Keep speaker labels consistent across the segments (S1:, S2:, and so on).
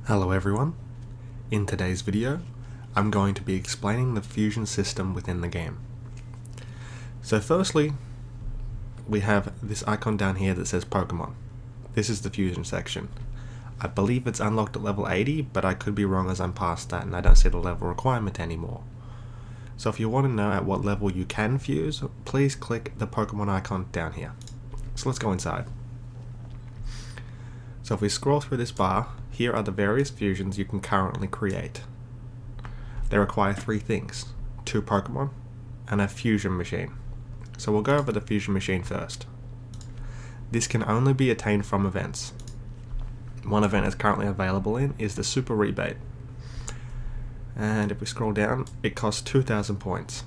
S1: Hello everyone. In today's video, I'm going to be explaining the fusion system within the game. So firstly, we have this icon down here that says Pokemon. This is the fusion section. I believe it's unlocked at level 80, but I could be wrong as I'm past that and I don't see the level requirement anymore. So if you want to know at what level you can fuse, please click the Pokemon icon down here. So let's go inside. So if we scroll through this bar, here are the various fusions you can currently create. They require three things: 2 Pokemon and a fusion machine. So we'll go over the fusion machine first. This can only be attained from events. One event is currently available is the Super Rebate. And if we scroll down, it costs 2,000 points.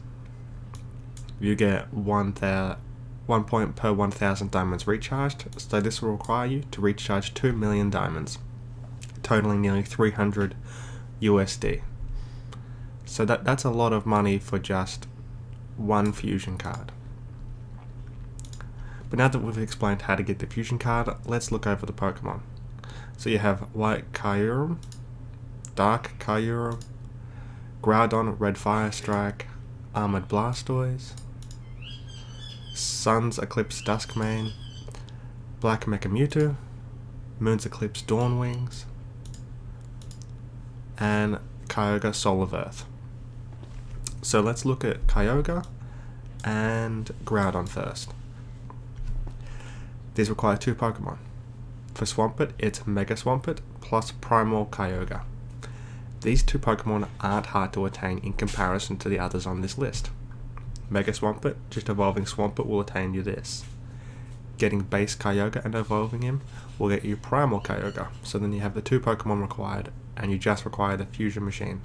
S1: You get 1 point per 1,000 diamonds recharged, so this will require you to recharge 2 million diamonds, totaling nearly 300 USD. So that's a lot of money for just one fusion card. But now that we've explained how to get the fusion card, let's look over the Pokemon. So you have White Kyurem, Dark Kyurem, Groudon, Red Fire Strike, Armored Blastoise, Sun's Eclipse Duskmane, Black Mecha Mewtwo, Moon's Eclipse Dawnwings, and Kyogre Soul of Earth. So let's look at Kyogre and Groudon first. These require 2 Pokemon. For Swampert, it's Mega Swampert plus Primal Kyogre. These 2 Pokemon aren't hard to attain in comparison to the others on this list. Mega Swampert, just evolving Swampert will attain you this. Getting base Kyogre and evolving him will get you Primal Kyogre, so then you have the 2 Pokemon required, and you just require the fusion machine.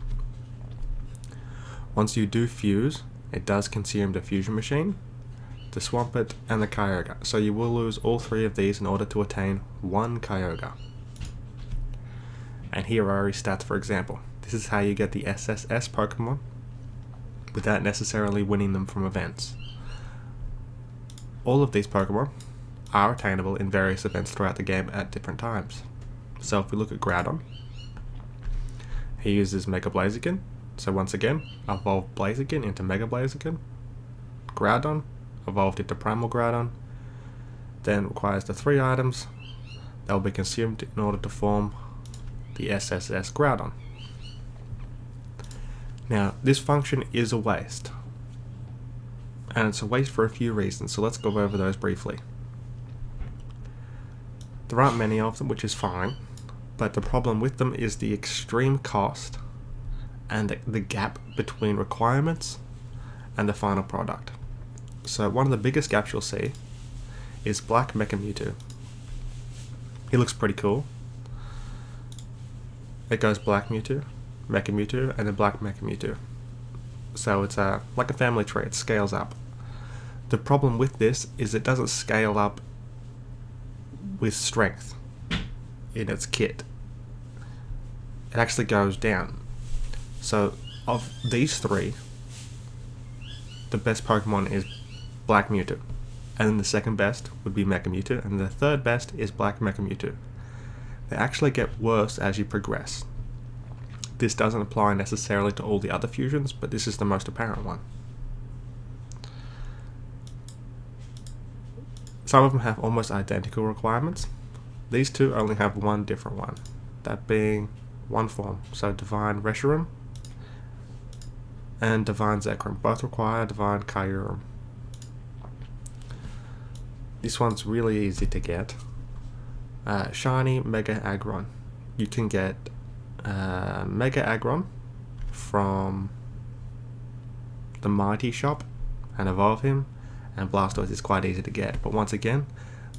S1: Once you do fuse, it does consume the fusion machine, the Swampert, and the Kyogre, so you will lose all 3 of these in order to attain 1 Kyogre. And here are his stats for example. This is how you get the SSS Pokemon without necessarily winning them from events. All of these Pokemon are attainable in various events throughout the game at different times. So if we look at Groudon, he uses Mega Blaziken, so once again, evolve Blaziken into Mega Blaziken. Groudon, evolved into Primal Groudon, then requires the 3 items that will be consumed in order to form the SSS Groudon. Now, this function is a waste, and it's a waste for a few reasons, so let's go over those briefly. There aren't many of them, which is fine, but the problem with them is the extreme cost and the gap between requirements and the final product. So one of the biggest gaps you'll see is Black Mecha Mewtwo. He looks pretty cool. It goes Black Mewtwo, Mecha Mewtwo, and then Black Mecha Mewtwo. So it's like a family tree, it scales up. The problem with this is it doesn't scale up with strength in its kit. It actually goes down. So of these 3, the best Pokemon is Black Mewtwo, and then the second best would be Mecha Mewtwo, and the third best is Black Mecha Mewtwo. They actually get worse as you progress. This doesn't apply necessarily to all the other fusions, but this is the most apparent one. Some of them have almost identical requirements. These 2 only have one different one, that being one form. So Divine Reshiram and Divine Zekrom both require Divine Kyurem. This one's really easy to get. Shiny Mega Aggron. You can get Mega Aggron from the Mighty Shop and evolve him, and Blastoise is quite easy to get, but once again,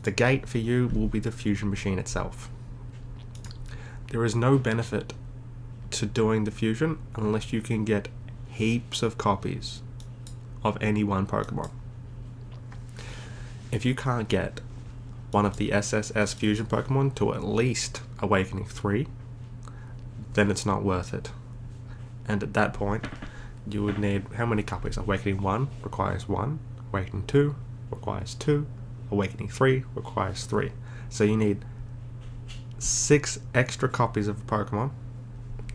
S1: the gate for you will be the fusion machine itself. There is no benefit to doing the fusion unless you can get heaps of copies of any one Pokemon. If you can't get one of the SSS fusion Pokemon to at least Awakening 3, then it's not worth it. And at that point, you would need how many copies? Awakening 1 requires 1, Awakening 2 requires 2, Awakening 3 requires 3. So you need 6 extra copies of Pokemon.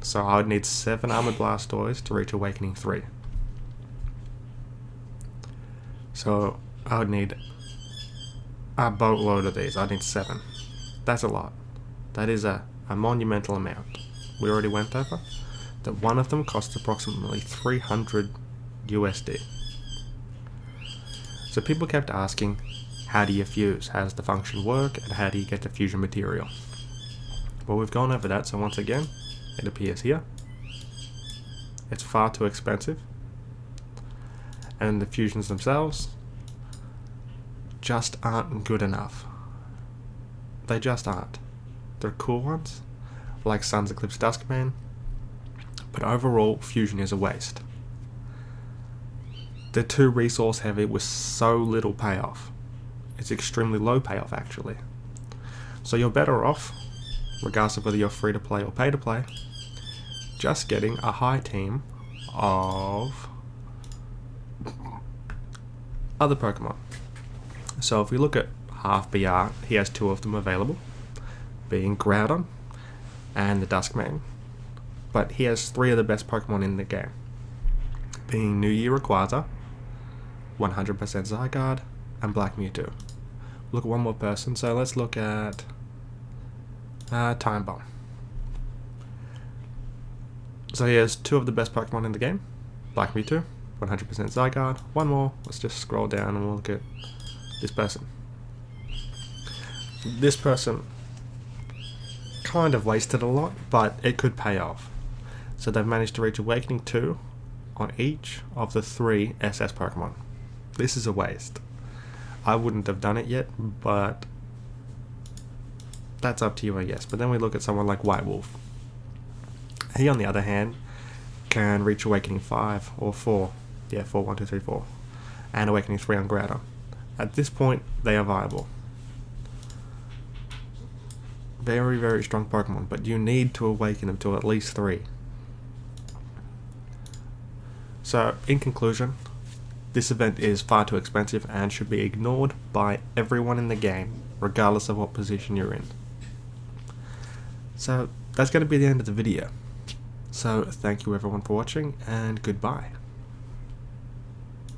S1: So I would need 7 Armored Blastoise to reach Awakening 3. So I would need a boatload of these. I'd need 7. That's a lot. That is a monumental amount. We already went over that one of them costs approximately 300 USD. So people kept asking, how do you fuse? How does the function work? And how do you get the fusion material? Well, we've gone over that, so once again, it appears here. It's far too expensive. And the fusions themselves just aren't good enough. They just aren't. They're cool ones, like Sun's Eclipse Duskman, but overall, fusion is a waste. They're too resource heavy with so little payoff. It's extremely low payoff, actually. So you're better off, regardless of whether you're free to play or pay to play, just getting a high team of other Pokemon. So if we look at Half BR, he has 2 of them available, being Groudon and the Duskman. But he has 3 of the best Pokemon in the game, being New Year Rayquaza, 100% Zygarde, and Black Mewtwo. Look at one more person, so let's look at Time Bomb. So he has 2 of the best Pokemon in the game, Black Mewtwo, 100% Zygarde. One more, let's just scroll down and we'll look at this person. This person kind of wasted a lot, but it could pay off. So they've managed to reach Awakening 2 on each of the 3 SS Pokemon. This is a waste. I wouldn't have done it yet, but that's up to you, I guess. But then we look at someone like White Wolf. He, on the other hand, can reach Awakening 5 or 4. Yeah, 4, 1, 2, 3, 4. And Awakening 3 on Groudon. At this point, they are viable. Very, very strong Pokemon, but you need to awaken them to at least 3. So, in conclusion, this event is far too expensive and should be ignored by everyone in the game, regardless of what position you're in. So, that's going to be the end of the video. So, thank you everyone for watching, and goodbye.